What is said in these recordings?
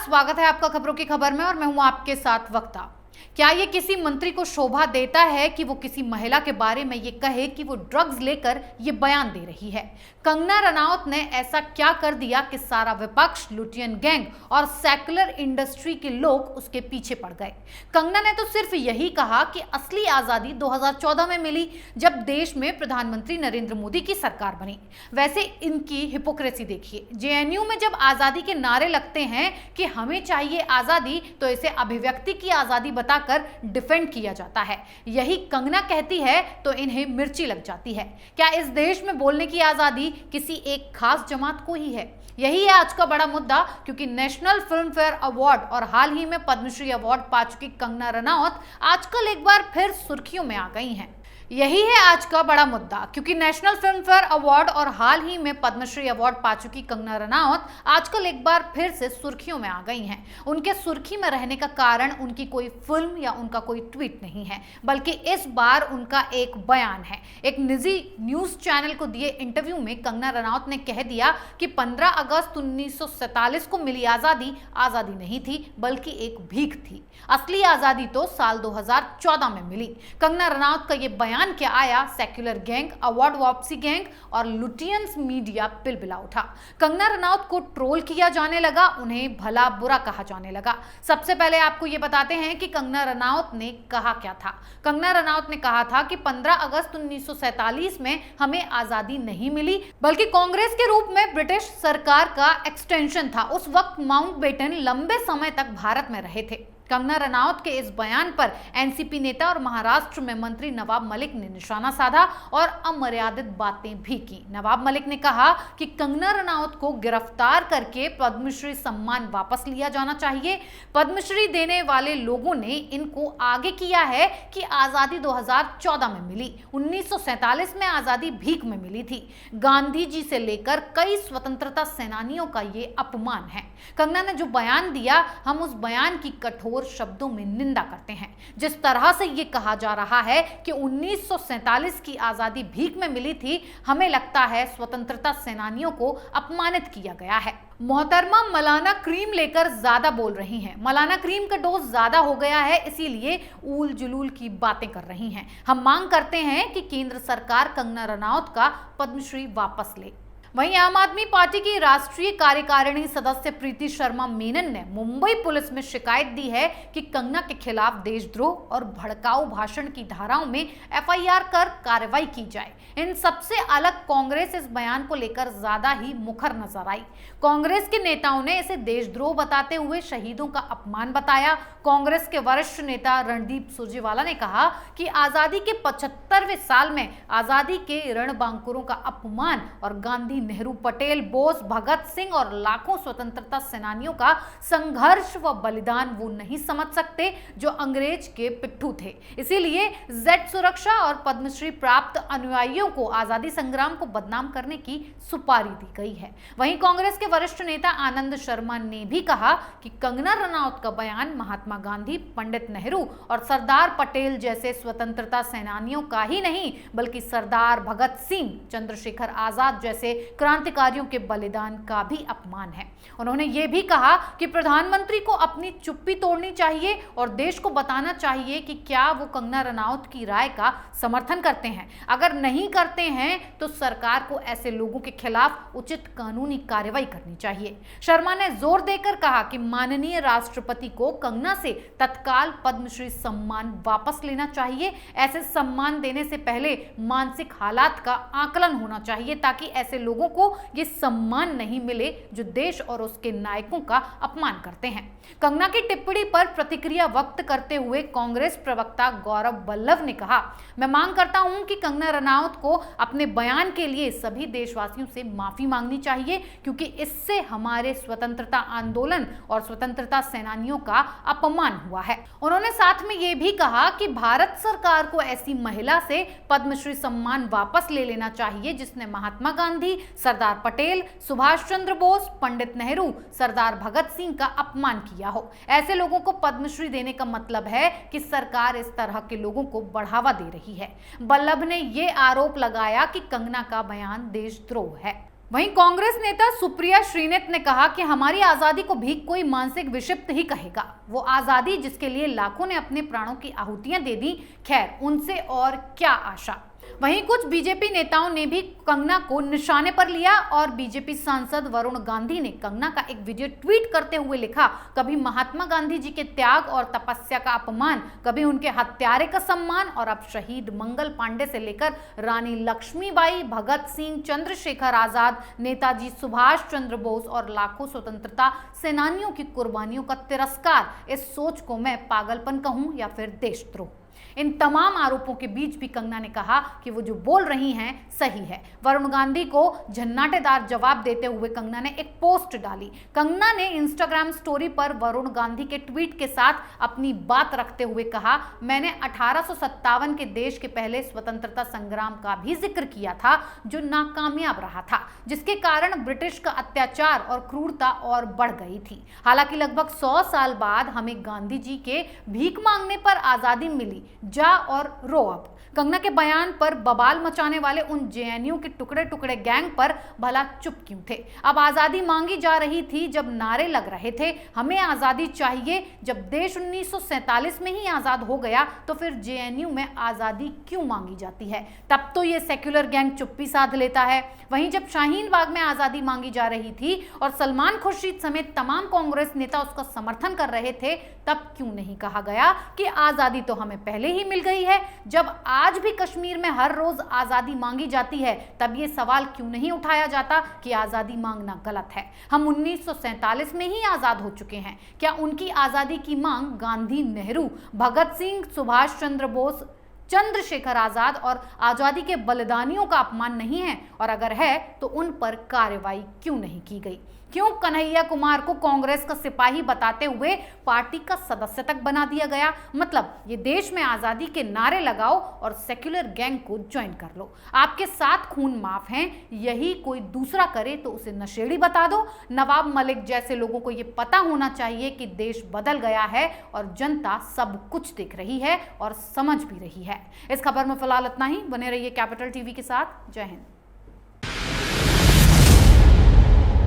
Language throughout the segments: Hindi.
स्वागत है आपका खबरों की खबर में और मैं हूं आपके साथ वक्ता। क्या ये किसी मंत्री को शोभा देता है कि वो किसी महिला के बारे में ये कहे कि वो ड्रग्स लेकर ये बयान दे रही है? कंगना रनौत ने ऐसा क्या कर दिया कि सारा विपक्ष, लुटियन गैंग और सेकुलर इंडस्ट्री के लोग उसके पीछे पड़ गए? कंगना ने तो सिर्फ यही कहा कि असली आजादी 2014 में मिली, जब देश में प्रधानमंत्री नरेंद्र मोदी की सरकार बनी। वैसे इनकी हिपोक्रेसी देखिए। जेएनयू में जब आजादी के नारे लगते हैं कि हमें चाहिए आजादी, तो इसे अभिव्यक्ति की आजादी बताकर डिफेंड किया जाता है। यही कंगना कहती है तो इन्हें मिर्ची लग जाती है। क्या इस देश में बोलने की आजादी किसी एक खास जमात को ही है? यही है आज का बड़ा मुद्दा, क्योंकि नेशनल फिल्म फेयर अवार्ड और हाल ही में पद्मश्री अवार्ड पा चुकी कंगना रनौत आजकल एक बार फिर सुर्खियों में आ गई हैं। यही है आज का बड़ा मुद्दा, क्योंकि नेशनल फिल्म फेयर अवार्ड और हाल ही में पद्मश्री अवार्ड पा चुकी कंगना रनौत आजकल एक बार फिर से सुर्खियों में आ गई हैं। उनके सुर्खी में रहने का कारण उनकी कोई फिल्म या उनका कोई ट्वीट नहीं है, बल्कि इस बार उनका एक बयान है। एक निजी न्यूज चैनल को दिए इंटरव्यू में कंगना रनौत ने कह दिया कि 15 अगस्त 1947 को मिली आजादी आजादी नहीं थी, बल्कि एक भीख थी। असली आजादी तो साल 2014 में मिली। कंगना रनौत का ये बयान क्या आया, सेक्युलर गैंग, अवार्ड वापसी गैंग और लुटियंस मीडिया बिलबिला उठा। कंगना रनौत को ट्रोल किया जाने लगा, उन्हें भला बुरा कहा जाने लगा। सबसे पहले आपको ये बताते हैं कि कंगना रनौत ने कहा क्या था। कंगना रनौत ने कहा था कि 15 अगस्त 1947 में हमें आजादी नहीं मिली, बल्कि कांग्रेस के रूप में ब्रिटिश सरकार का एक्सटेंशन था। उस वक्त माउंटबेटन लंबे समय तक भारत में रहे थे। कंगना रनौत के इस बयान पर एनसीपी नेता और महाराष्ट्र में मंत्री नवाब मलिक ने निशाना साधा और अमर्यादित बातें भी की। नवाब मलिक ने कहा कि कंगना रनौत को गिरफ्तार करके पद्मश्री सम्मान वापस लिया जाना चाहिए। पद्मश्री देने वाले लोगों ने इनको आगे किया है कि आजादी 2014 में मिली, 1947 में आजादी भीख में मिली थी। गांधी जी से लेकर कई स्वतंत्रता सेनानियों का ये अपमान है। कंगना ने जो बयान दिया, हम उस बयान की कठोर शब्दों में निंदा करते हैं। जिस तरह से ये कहा जा रहा है कि 1947 की आजादी भीख में मिली थी, हमें लगता है स्वतंत्रता सेनानियों को अपमानित किया गया है। मोहतरमा मलाना क्रीम लेकर ज्यादा बोल रही हैं। मलाना क्रीम का डोज ज्यादा हो गया है, इसीलिए ऊल जुलूल की बातें कर रही हैं। हम मांग करते हैं कि केंद्र सरकार कंगना रनौत का पद्मश्री वापस ले। वहीं आम आदमी पार्टी की राष्ट्रीय कार्यकारिणी सदस्य प्रीति शर्मा मेनन ने मुंबई पुलिस में शिकायत दी है कि कंगना के खिलाफ देशद्रोह और भड़काऊ भाषण की धाराओं में एफआईआर कर कार्रवाई की जाए। इन सबसे अलग कांग्रेस इस बयान को लेकर ज्यादा ही मुखर नजर आई। कांग्रेस के नेताओं ने इसे देशद्रोह बताते हुए शहीदों का अपमान बताया। कांग्रेस के वरिष्ठ नेता रणदीप सुरजेवाला ने कहा कि आजादी के 75वें साल में आजादी के रणबांकुरों का अपमान और गांधी, नेहरू, पटेल, बोस, भगत सिंह और लाखों स्वतंत्रता सेनानियों का संघर्ष व बलिदान वो नहीं समझ सकते जो अंग्रेज के पिट्ठू थे। इसीलिए जेड सुरक्षा और पद्मश्री प्राप्त अनुयायियों को आजादी संग्राम को बदनाम करने की सुपारी दी गई है। वहीं कांग्रेस के वरिष्ठ नेता आनंद शर्मा ने भी कहा कि कंगना रनौत का बयान महात्मा गांधी, पंडित नेहरू और सरदार पटेल जैसे स्वतंत्रता सेनानियों का ही नहीं, बल्कि सरदार भगत सिंह, चंद्रशेखर आजाद जैसे क्रांतिकारियों के बलिदान का भी अपमान है। उन्होंने ये भी कहा कि प्रधानमंत्री को अपनी चुप्पी तोड़नी चाहिए और देश को बताना चाहिए कि क्या वो कंगना रनौत की राय का समर्थन करते हैं। अगर नहीं करते हैं तो सरकार को ऐसे लोगों के खिलाफ उचित कानूनी कार्रवाई करनी चाहिए। शर्मा ने जोर देकर कहा कि माननीय राष्ट्रपति को कंगना से तत्काल पद्मश्री सम्मान वापस लेना चाहिए। ऐसे सम्मान देने से पहले मानसिक हालात का आकलन होना चाहिए, ताकि ऐसे लोगों को ये सम्मान नहीं मिले जो देश और उसके नायकों का अपमान करते हैं। कंगना की टिप्पणी पर प्रतिक्रिया व्यक्त करते हुए कांग्रेस प्रवक्ता गौरव वल्लभ ने कहा, मैं मांग करता हूं कि कंगना रनौत को अपने बयान के लिए सभी देशवासियों से माफी मांगनी चाहिए, क्योंकि इससे हमारे स्वतंत्रता आंदोलन और स्वतंत्रता सेनानियों का अपमान हुआ है। उन्होंने साथ में यह भी कहा कि भारत सरकार को ऐसी महिला से पद्मश्री सम्मान वापस ले लेना चाहिए जिसने महात्मा गांधी, सरदार पटेल, सुभाष चंद्र बोस, पंडित नेहरू, सरदार भगत सिंह का अपमान किया हो। ऐसे लोगों को पद्मश्री देने का मतलब है कि सरकार इस तरह के लोगों को बढ़ावा दे रही है। वल्लभ ने यह आरोप लगाया कि कंगना का बयान देशद्रोह है। वहीं कांग्रेस नेता सुप्रिया श्रीनेत ने कहा कि हमारी आजादी को भी कोई मानसिक विक्षिप्त ही कहेगा। वो आजादी जिसके लिए लाखों ने अपने प्राणों की आहुतियां दे दी, खैर उनसे और क्या आशा। वहीं कुछ बीजेपी नेताओं ने भी कंगना को निशाने पर लिया और बीजेपी सांसद वरुण गांधी ने कंगना का एक वीडियो ट्वीट करते हुए लिखा, कभी महात्मा गांधी जी के त्याग और तपस्या का अपमान, कभी उनके हत्यारे का सम्मान और अब शहीद मंगल पांडे से लेकर रानी लक्ष्मीबाई, भगत सिंह, चंद्रशेखर आजाद, नेताजी सुभाष चंद्र बोस और लाखों स्वतंत्रता सेनानियों की कुर्बानियों का तिरस्कार। इस सोच को मैं पागलपन कहूं या फिर देशद्रोह। इन तमाम आरोपों के बीच भी कंगना ने कहा कि वो जो बोल रही हैं सही है। वरुण गांधी को झन्नाटेदार जवाब देते हुए कंगना ने एक पोस्ट डाली। कंगना ने इंस्टाग्राम स्टोरी पर वरुण गांधी के ट्वीट के साथ अपनी बात रखते हुए कहा, मैंने 1857 के देश के पहले स्वतंत्रता संग्राम का भी जिक्र किया था जो नाकामयाब रहा था, जिसके कारण ब्रिटिश का अत्याचार और क्रूरता और बढ़ गई थी। हालांकि लगभग 100 साल बाद हमें गांधी जी के भीख मांगने पर आजादी मिली, जा और रो अब। कंगना के बयान पर बवाल मचाने वाले उन जेएनयू के टुकड़े टुकड़े गैंग पर भला चुप क्यों थे? अब आजादी मांगी जा रही थी जब नारे लग रहे थे हमें आजादी चाहिए, जब देश 1947 में ही आजाद हो गया तो फिर जेएनयू में आजादी क्यों मांगी जाती है? तब तो ये सेक्युलर गैंग चुप्पी साध लेता है। वहीं जब शाहीन बाग में आजादी मांगी जा रही थी और सलमान खुर्शीद समेत तमाम कांग्रेस नेता उसका समर्थन कर रहे थे, तब क्यों नहीं कहा गया कि आजादी तो हमें पहले ही मिल गई है? जब आज भी कश्मीर में हर रोज आजादी मांगी जाती है, तब ये सवाल क्यों नहीं उठाया जाता कि आजादी मांगना गलत है? हम 1947 में ही आजाद हो चुके हैं। क्या उनकी आजादी की मांग गांधी, नेहरू, भगत सिंह, सुभाष चंद्र बोस, चंद्रशेखर आजाद और आजादी के बलिदानियों का अपमान नहीं है? और अगर है तो उन पर कार्रवाई क्यों नहीं की गई? क्यों कन्हैया कुमार को कांग्रेस का सिपाही बताते हुए पार्टी का सदस्य तक बना दिया गया? मतलब ये देश में आजादी के नारे लगाओ और सेक्युलर गैंग को ज्वाइन कर लो। आपके साथ खून माफ हैं, यही कोई दूसरा करे तो उसे नशेड़ी बता दो। नवाब मलिक जैसे लोगों को ये पता होना चाहिए कि देश बदल गया है और जनता सब कुछ देख रही है और समझ भी रही है। इस खबर में फिलहाल इतना ही। बने रहिए कैपिटल टीवी के साथ। जय हिंद।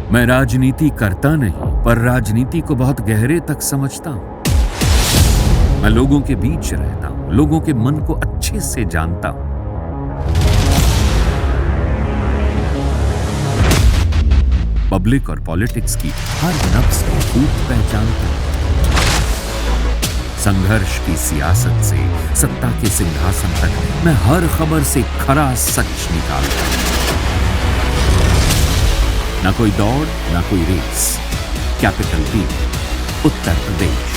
मैं राजनीति करता नहीं, पर राजनीति को बहुत गहरे तक समझता हूं। मैं लोगों के बीच रहता हूं, लोगों के मन को अच्छे से जानता हूं। पब्लिक और पॉलिटिक्स की हर नब्ज को खूब पहचानता हूं। संघर्ष की सियासत से सत्ता के सिंहासन तक मैं हर खबर से खरा सच निकालता हूं। ना कोई दौड़, ना कोई race. Capital TV, Uttar Pradesh.